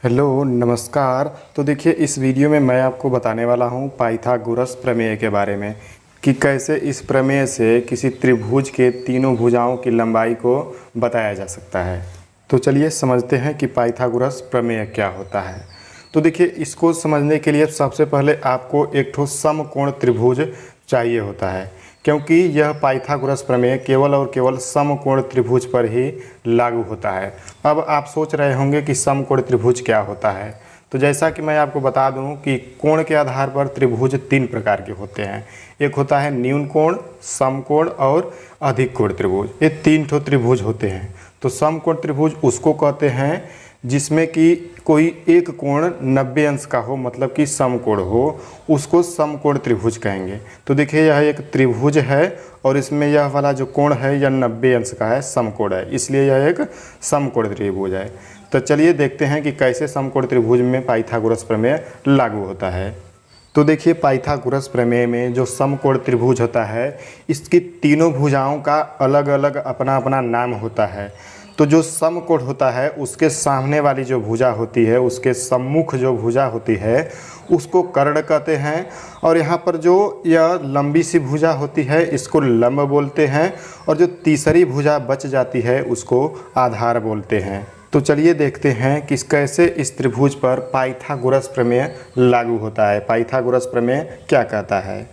Hello नमस्कार। तो देखिए इस वीडियो में मैं आपको बताने वाला हूँ पाइथागोरस प्रमेय के बारे में कि कैसे इस प्रमेय से किसी त्रिभुज के तीनों भुजाओं की लंबाई को बताया जा सकता है। तो चलिए समझते हैं कि पाइथागोरस प्रमेय क्या होता है। तो देखिए इसको समझने के लिए सबसे पहले आपको एक ठो समकोण त्रिभुज चाहिए होता है, क्योंकि यह पाइथागोरस प्रमेय केवल और केवल समकोण त्रिभुज पर ही लागू होता है। अब आप सोच रहे होंगे कि समकोण त्रिभुज क्या होता है। तो जैसा कि मैं आपको बता दूं कि कोण के आधार पर त्रिभुज तीन प्रकार के होते हैं। एक होता है न्यून कोण, समकोण और अधिक कोण त्रिभुज। ये तीन ठो त्रिभुज होते हैं। तो समकोण त्रिभुज उसको कहते हैं जिसमें कि कोई एक कोण 90 अंश का हो, मतलब कि समकोण हो, उसको समकोण त्रिभुज कहेंगे। तो देखिए यह एक त्रिभुज है और इसमें यह वाला जो कोण है यह 90 अंश का है, समकोण है, इसलिए यह एक समकोण त्रिभुज है। तो चलिए देखते हैं कि कैसे समकोण त्रिभुज में पाइथागोरस प्रमेय लागू होता है। तो देखिए पाइथागोरस प्रमेय में जो समकोण त्रिभुज होता है इसकी तीनों भुजाओं का अलग अलग अपना अपना नाम होता है। तो जो समकोण होता है उसके सामने वाली जो भुजा होती है, उसके सम्मुख जो भुजा होती है उसको कर्ण कहते हैं। और यहाँ पर जो यह लंबी सी भुजा होती है इसको लंब बोलते हैं, और जो तीसरी भुजा बच जाती है उसको आधार बोलते हैं। तो चलिए देखते हैं कि कैसे इस त्रिभुज पर पाइथागोरस प्रमेय लागू होता है। पाइथागोरस प्रमेय क्या कहता है?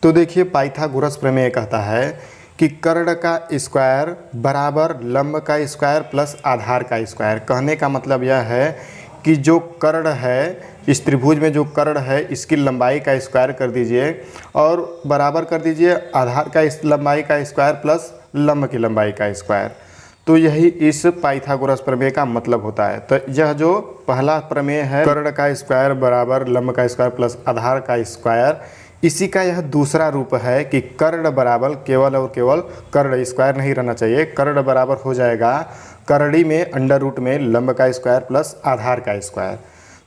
तो देखिए पाइथागोरस प्रमेय कहता है कि कर्ण का स्क्वायर बराबर लंब का स्क्वायर प्लस आधार का स्क्वायर। कहने का मतलब यह है कि जो कर्ण है, इस त्रिभुज में जो कर्ण है इसकी लंबाई का स्क्वायर कर दीजिए और बराबर कर दीजिए आधार का इस लंबाई का स्क्वायर प्लस लंब की लंबाई का स्क्वायर। तो यही इस पाइथागोरस प्रमेय का मतलब होता है। तो यह जो पहला प्रमेय है कर्ण का स्क्वायर बराबर लंब का स्क्वायर प्लस आधार का स्क्वायर, इसी का यह दूसरा रूप है कि कर्ण बराबर केवल और केवल कर्ण स्क्वायर नहीं रहना चाहिए, कर्ण बराबर हो जाएगा करड़ी में अंडर रूट में लंब का स्क्वायर प्लस आधार का स्क्वायर।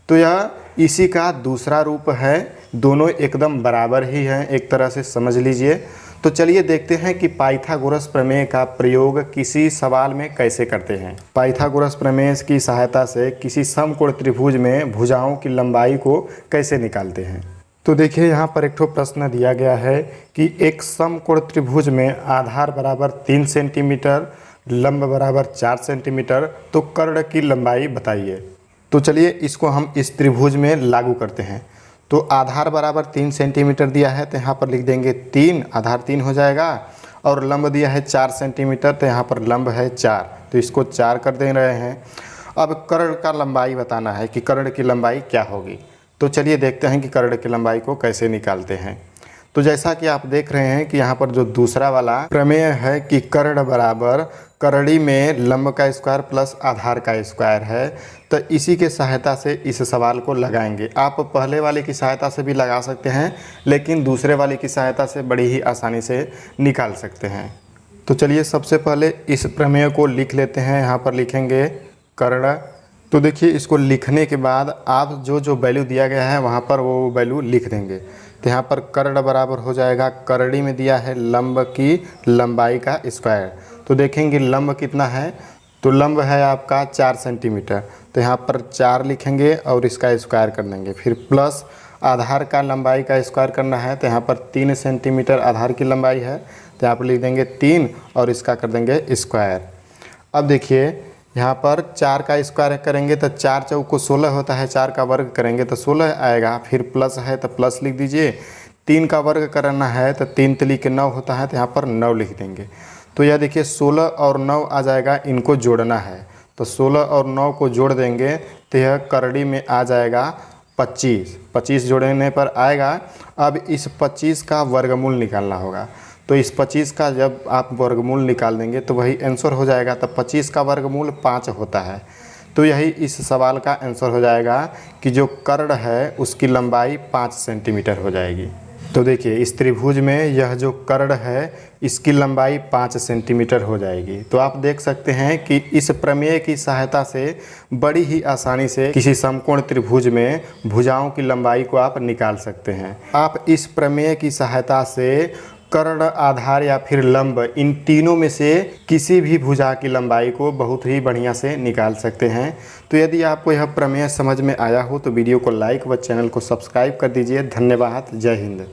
तो यह इसी का दूसरा रूप है। दोनों एकदम बराबर ही हैं, एक तरह से समझ लीजिए। तो चलिए देखते हैं कि पाइथागोरस प्रमेय का प्रयोग किसी सवाल में कैसे करते हैं। पाइथागोरस प्रमेय की सहायता से किसी समकोण त्रिभुज में भुजाओं की लंबाई को कैसे निकालते हैं। तो देखिए यहाँ पर एक ठो प्रश्न दिया गया है कि एक समकोण त्रिभुज में आधार बराबर 3 सेंटीमीटर, लंब बराबर 4 सेंटीमीटर, तो कर्ण की लंबाई बताइए। तो चलिए इसको हम इस त्रिभुज में लागू करते हैं। तो आधार बराबर 3 सेंटीमीटर दिया है तो यहाँ पर लिख देंगे 3, आधार 3 हो जाएगा, और लंब दिया है 4 सेंटीमीटर तो यहाँ पर लंब है 4, तो इसको 4 कर दे रहे हैं। अब कर्ण का लंबाई बताना है कि कर्ण की लंबाई क्या होगी। तो चलिए देखते हैं कि कर्ण की लंबाई को कैसे निकालते हैं। तो जैसा कि आप देख रहे हैं कि यहाँ पर जो दूसरा वाला प्रमेय है कि कर्ण बराबर करड़ी में लंब का स्क्वायर प्लस आधार का स्क्वायर है, तो इसी के सहायता से इस सवाल को लगाएंगे। आप पहले वाले की सहायता से भी लगा सकते हैं, लेकिन दूसरे वाले की सहायता से बड़ी ही आसानी से निकाल सकते हैं। तो चलिए सबसे पहले इस प्रमेय को लिख लेते हैं। यहाँ पर लिखेंगे कर्ण। तो देखिए इसको लिखने के बाद आप जो वैल्यू दिया गया है वहाँ पर वो वैल्यू लिख देंगे। तो यहाँ पर कर्ण बराबर हो जाएगा, करड़ी में दिया है लंब की लंबाई का स्क्वायर। तो देखेंगे लंब कितना है, तो लंब है आपका 4 सेंटीमीटर, तो यहाँ पर 4 लिखेंगे और इसका स्क्वायर कर देंगे। फिर प्लस आधार का लंबाई का स्क्वायर करना है, तो यहाँ पर 3 सेंटीमीटर आधार की लंबाई है, तो यहाँ पर लिख देंगे 3 और इसका कर देंगे स्क्वायर। अब देखिए यहाँ पर 4 का स्क्वायर करेंगे तो 4 चौक को 16 होता है, 4 का वर्ग करेंगे तो 16 आएगा। फिर प्लस है तो प्लस लिख दीजिए। 3 का वर्ग करना है तो 3 तिली के 9 होता है, तो यहाँ पर 9 लिख देंगे। तो यह देखिए 16 और 9 आ जाएगा, इनको जोड़ना है तो 16 और 9 को जोड़ देंगे तो यह करड़ी में आ जाएगा 25। 25 जोड़ने पर आएगा। अब इस 25 का वर्गमूल निकालना होगा। तो इस 25 का जब आप वर्गमूल निकाल देंगे तो वही आंसर हो जाएगा। तो 25 का वर्गमूल 5 होता है। तो यही इस सवाल का आंसर हो जाएगा कि जो कर्ण है उसकी लंबाई 5 सेंटीमीटर हो जाएगी। तो देखिए इस त्रिभुज में यह जो कर्ण है इसकी लंबाई 5 सेंटीमीटर हो जाएगी। तो आप देख सकते हैं कि इस प्रमेय की सहायता से बड़ी ही आसानी से किसी समकोण त्रिभुज में भुजाओं की लंबाई को आप निकाल सकते हैं। आप इस प्रमेय की सहायता से कर्ण, आधार या फिर लंब, इन तीनों में से किसी भी भुजा की लंबाई को बहुत ही बढ़िया से निकाल सकते हैं। तो यदि आपको यह प्रमेय समझ में आया हो तो वीडियो को लाइक व चैनल को सब्सक्राइब कर दीजिए। धन्यवाद। जय हिंद।